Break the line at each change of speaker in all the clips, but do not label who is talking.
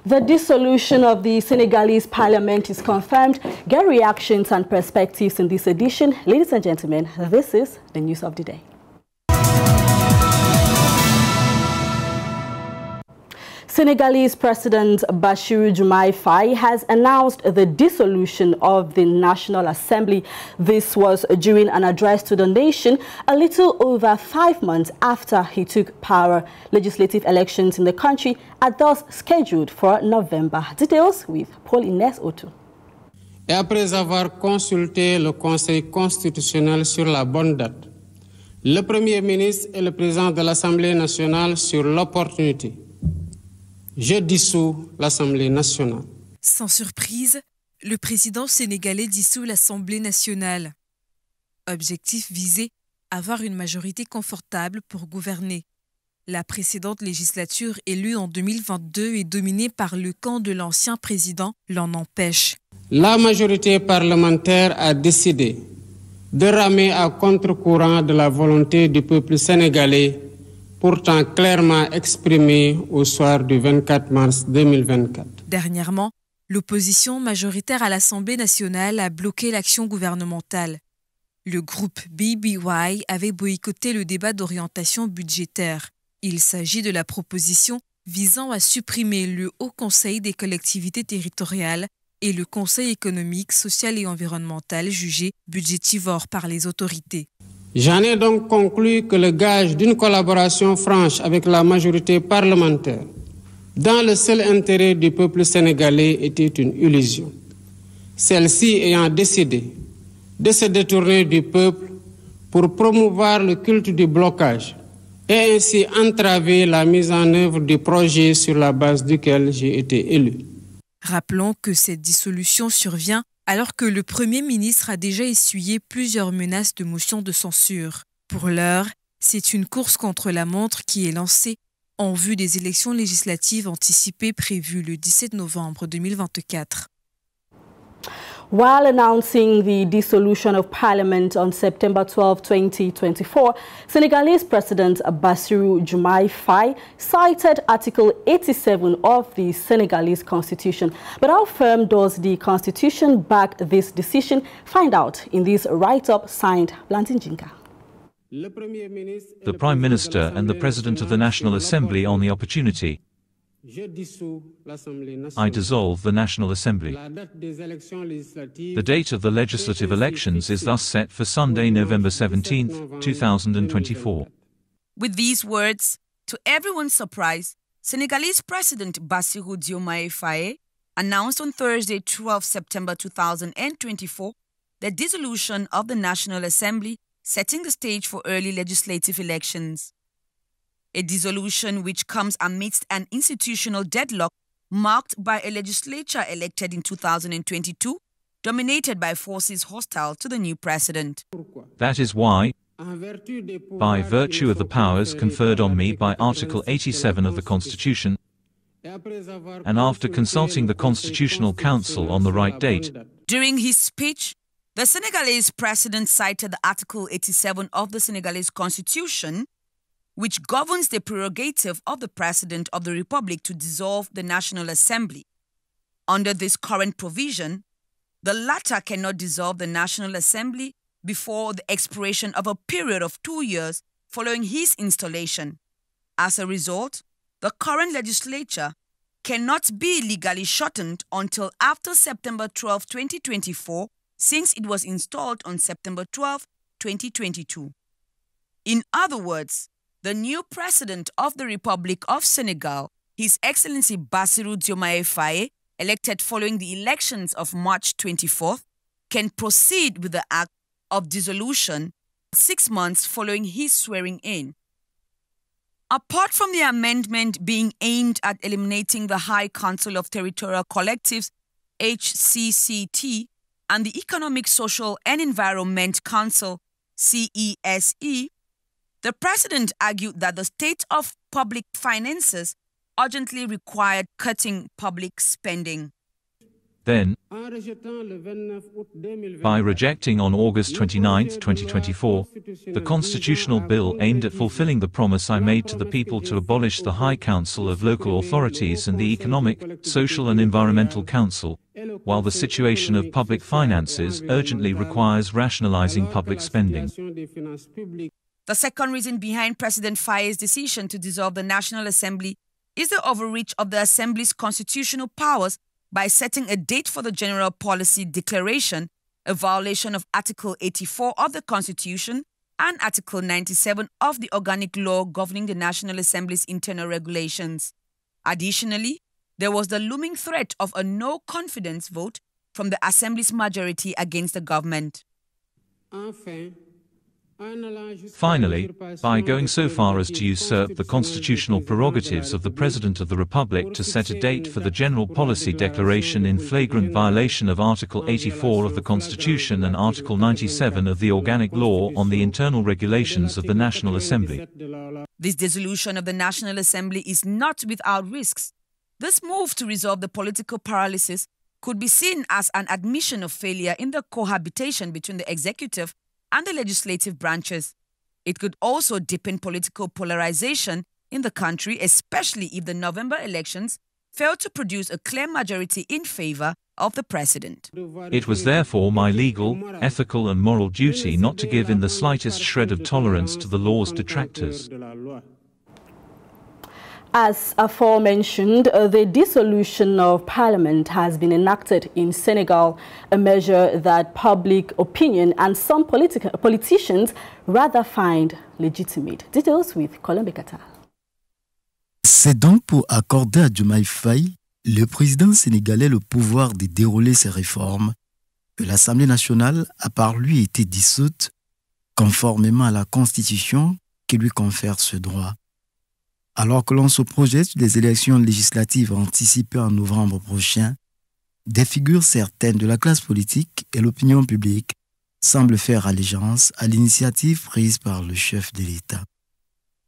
The dissolution of the Senegalese parliament is confirmed. Get reactions and perspectives in this edition. Ladies and gentlemen, this is the news of the day. Senegalese President Bassirou Diomaye Faye has announced the dissolution of the National Assembly. This was during an address to the nation a little over 5 months after he took power. Legislative elections in the country are thus scheduled for November. Details with Paul Inès Otu.
Et après avoir consulté le Conseil constitutionnel sur la bonne date, le Premier ministre et le Président de l'Assemblée nationale sur l'opportunité, je dissous l'Assemblée nationale.
Sans surprise, le président sénégalais dissout l'Assemblée nationale. Objectif visé, avoir une majorité confortable pour gouverner. La précédente législature élue en 2022 est dominée par le camp de l'ancien président, l'en empêche.
La majorité parlementaire a décidé de ramer à contre-courant de la volonté du peuple sénégalais, pourtant clairement exprimé au soir du 24 mars 2024.
Dernièrement, l'opposition majoritaire à l'Assemblée nationale a bloqué l'action gouvernementale. Le groupe BBY avait boycotté le débat d'orientation budgétaire. Il s'agit de la proposition visant à supprimer le Haut Conseil des collectivités territoriales et le Conseil économique, social et environnemental jugé budgétivore par les autorités.
J'en ai donc conclu que le gage d'une collaboration franche avec la majorité parlementaire, dans le seul intérêt du peuple sénégalais, était une illusion. Celle-ci ayant décidé de se détourner du peuple pour promouvoir le culte du blocage et ainsi entraver la mise en œuvre du projet sur la base duquel j'ai été élu.
Rappelons que cette dissolution survient alors que le Premier ministre a déjà essuyé plusieurs menaces de motion de censure. Pour l'heure, c'est une course contre la montre qui est lancée en vue des élections législatives anticipées prévues le 17 novembre 2024.
While announcing the dissolution of Parliament on September 12, 2024, Senegalese President Bassirou Diomaye Faye cited Article 87 of the Senegalese Constitution. But how firm does the Constitution back this decision? Find out in this write-up signed Blantin Jinka.
The Prime Minister and the President of the National Assembly on the opportunity. I dissolve the National Assembly. The date of the legislative elections is thus set for Sunday, November 17, 2024.
With these words, to everyone's surprise, Senegalese President Bassirou Diomaye Faye announced on Thursday, 12 September 2024, the dissolution of the National Assembly, setting the stage for early legislative elections. A dissolution which comes amidst an institutional deadlock marked by a legislature elected in 2022, dominated by forces hostile to the new president.
That is why, by virtue of the powers conferred on me by Article 87 of the Constitution, and after consulting the Constitutional Council on the right date,
during his speech, the Senegalese president cited the Article 87 of the Senegalese Constitution, which governs the prerogative of the President of the Republic to dissolve the National Assembly. Under this current provision, the latter cannot dissolve the National Assembly before the expiration of a period of 2 years following his installation. As a result, the current legislature cannot be legally shortened until after September 12, 2024, since it was installed on September 12, 2022. In other words, the new President of the Republic of Senegal, His Excellency Bassirou Diomaye Faye, elected following the elections of March 24th, can proceed with the act of dissolution 6 months following his swearing in. Apart from the amendment being aimed at eliminating the High Council of Territorial Collectives, HCCT, and the Economic, Social and Environment Council, CESE, the President argued that the state of public finances urgently required cutting public spending.
Then, by rejecting on August 29, 2024, the constitutional bill aimed at fulfilling the promise I made to the people to abolish the High Council of Local Authorities and the Economic, Social and Environmental Council, while the situation of public finances urgently requires rationalizing public spending.
The second reason behind President Faye's decision to dissolve the National Assembly is the overreach of the Assembly's constitutional powers by setting a date for the General Policy Declaration, a violation of Article 84 of the Constitution and Article 97 of the Organic Law governing the National Assembly's internal regulations. Additionally, there was the looming threat of a no-confidence vote from the Assembly's majority against the government.
Finally, by going so far as to usurp the constitutional prerogatives of the President of the Republic to set a date for the General Policy Declaration in flagrant violation of Article 84 of the Constitution and Article 97 of the Organic Law on the internal regulations of the National Assembly.
This dissolution of the National Assembly is not without risks. This move to resolve the political paralysis could be seen as an admission of failure in the cohabitation between the executive and the legislative branches. It could also deepen political polarization in the country, especially if the November elections fail to produce a clear majority in favor of the president.
It was therefore my legal, ethical and moral duty not to give in the slightest shred of tolerance to the law's detractors.
As aforementioned, the dissolution of parliament has been enacted in Senegal, a measure that public opinion and some politicians rather find legitimate. Details with Colin Bekata.
C'est donc pour accorder à Diomaye Faye, le président sénégalais, le pouvoir de dérouler ses réformes, que l'Assemblée nationale a par lui été dissoute, conformément à la Constitution qui lui confère ce droit. Alors que l'on se projette sur des élections législatives anticipées en novembre prochain, des figures certaines de la classe politique et l'opinion publique semblent faire allégeance à l'initiative prise par le chef de l'État.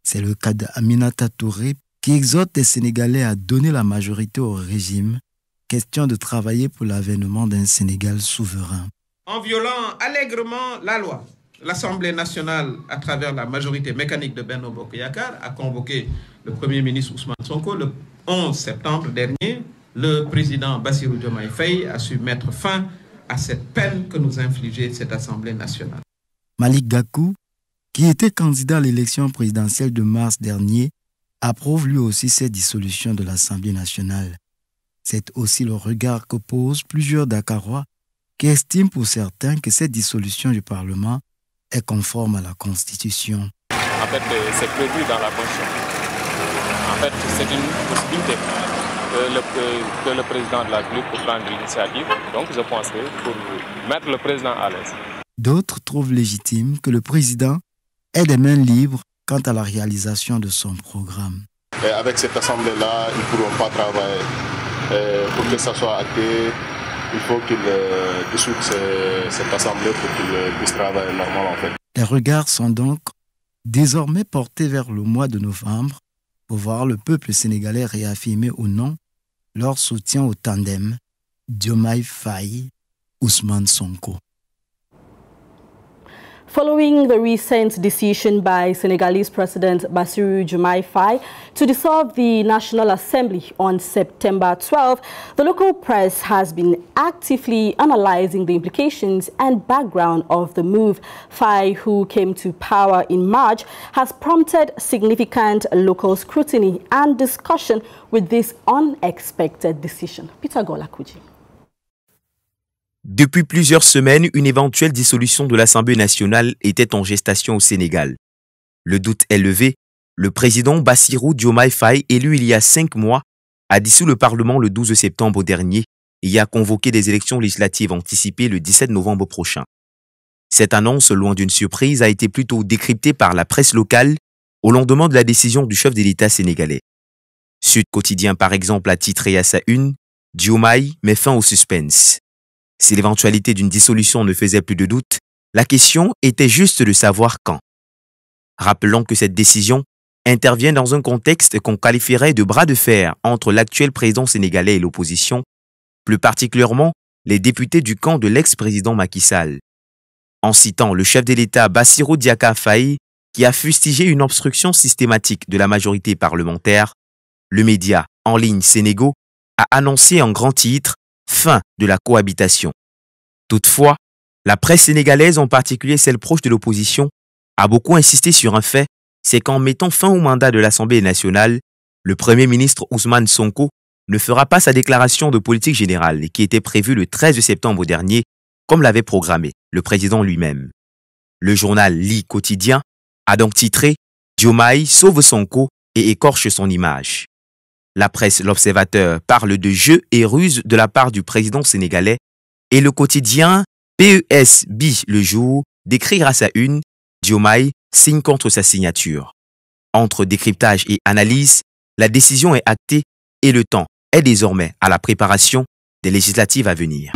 C'est le cas d'Aminata Touré qui exhorte les Sénégalais à donner la majorité au régime, question de travailler pour l'avènement d'un Sénégal souverain.
En violant allègrement la loi, l'Assemblée nationale, à travers la majorité mécanique de Benno Bokk Yakaar, a convoqué le Premier ministre Ousmane Sonko le 11 septembre dernier. Le président Bassirou Diomaye Faye a su mettre fin à cette peine que nous infligeait cette Assemblée nationale.
Malick Gakou, qui était candidat à l'élection présidentielle de mars dernier, approuve lui aussi cette dissolution de l'Assemblée nationale. C'est aussi le regard que posent plusieurs Dakarois qui estiment pour certains que cette dissolution du Parlement est conforme à la Constitution.
En fait, c'est prévu dans la Constitution. En fait, c'est une possibilité que le président de la République peut prendre l'initiative. Donc, je pense que pour mettre le président à l'aise.
D'autres trouvent légitime que le président ait des mains libres quant à la réalisation de son programme.
Et avec cette assemblée-là, ils ne pourront pas travailler. Pour que ça soit acté, il faut qu'ils dissoudent cette assemblée pour qu'ils puissent travailler normalement en fait.
Les regards sont donc désormais portés vers le mois de novembre pour voir le peuple sénégalais réaffirmer ou non leur soutien au tandem Diomaye Faye, Ousmane Sonko.
Following the recent decision by Senegalese President Bassirou Diomaye Faye to dissolve the National Assembly on September 12, the local press has been actively analyzing the implications and background of the move. Faye, who came to power in March, has prompted significant local scrutiny and discussion with this unexpected decision. Peter Golakuji.
Depuis plusieurs semaines, une éventuelle dissolution de l'Assemblée nationale était en gestation au Sénégal. Le doute est levé. Le président Bassirou Diomaye Faye, élu il y a 5 mois, a dissous le Parlement le 12 septembre dernier et a convoqué des élections législatives anticipées le 17 novembre prochain. Cette annonce, loin d'une surprise, a été plutôt décryptée par la presse locale au lendemain de la décision du chef de l'État sénégalais. Sud Quotidien, par exemple, a titré à sa une « Diomaye met fin au suspense ». Si l'éventualité d'une dissolution ne faisait plus de doute, la question était juste de savoir quand. Rappelons que cette décision intervient dans un contexte qu'on qualifierait de bras de fer entre l'actuel président sénégalais et l'opposition, plus particulièrement les députés du camp de l'ex-président Macky Sall. En citant le chef de l'État Bassirou Diomaye Faye, qui a fustigé une obstruction systématique de la majorité parlementaire, le média en ligne Sénégo a annoncé en grand titre « Fin de la cohabitation ». Toutefois, la presse sénégalaise, en particulier celle proche de l'opposition, a beaucoup insisté sur un fait, c'est qu'en mettant fin au mandat de l'Assemblée nationale, le Premier ministre Ousmane Sonko ne fera pas sa déclaration de politique générale qui était prévue le 13 septembre dernier, comme l'avait programmé le président lui-même. Le journal Li Quotidien a donc titré « Diomaye sauve Sonko et écorche son image ». La presse L'Observateur parle de jeu et ruse de la part du président sénégalais et le quotidien PES Le Jour décrit grâce à une « Diomaye signe contre sa signature ». Entre décryptage et analyse, la décision est actée et le temps est désormais à la préparation des législatives à venir.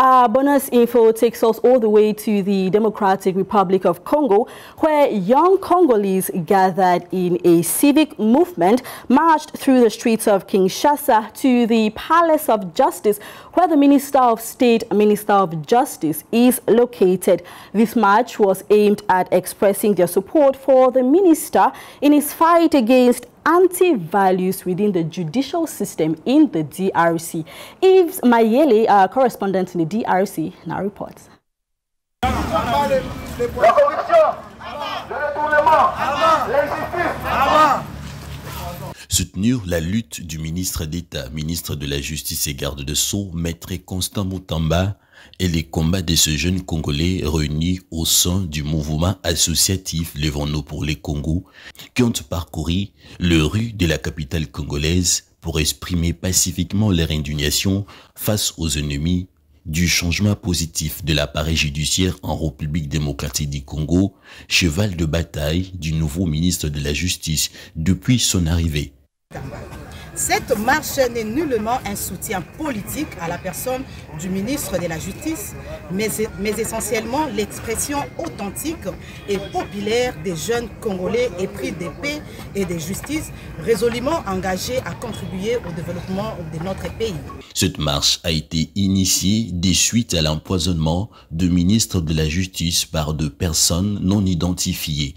Our bonus info takes us all the way to the Democratic Republic of Congo, where young Congolese gathered in a civic movement marched through the streets of Kinshasa to the Palace of Justice, where the Minister of State, Minister of Justice, is located. This march was aimed at expressing their support for the minister in his fight against anti-values within the judicial system in the DRC. Yves Mayele, our correspondent in the DRC, now reports.
Soutenir la lutte du ministre d'État, ministre de la Justice et garde de Sceaux, Maître Constant Moutamba, et les combats de ce jeune Congolais réunis au sein du mouvement associatif Lèvons-nous pour les Congos, qui ont parcouru les rues de la capitale congolaise pour exprimer pacifiquement leur indignation face aux ennemis du changement positif de l'appareil judiciaire en République démocratique du Congo, cheval de bataille du nouveau ministre de la Justice depuis son arrivée.
Cette marche n'est nullement un soutien politique à la personne du ministre de la Justice, mais essentiellement l'expression authentique et populaire des jeunes Congolais épris de paix et de justice, résolument engagés à contribuer au développement de notre pays.
Cette marche a été initiée des suites à l'empoisonnement du ministre de la Justice par deux personnes non identifiées.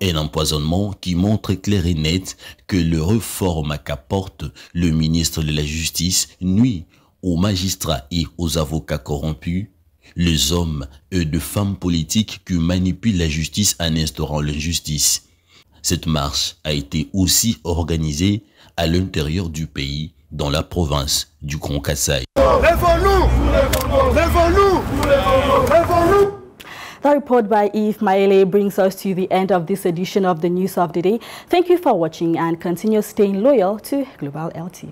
Un empoisonnement qui montre clair et net que le réforme qu'apporte le ministre de la Justice nuit aux magistrats et aux avocats corrompus, les hommes et de femmes politiques qui manipulent la justice en instaurant l'injustice. Cette marche a été aussi organisée à l'intérieur du pays, dans la province du Grand Kassai.
Lèvons-nous! Lèvons-nous! Lèvons-nous! The report by Yves Maele brings us to the end of this edition of the News of the Day. Thank you for watching and continue staying loyal to Global LTV.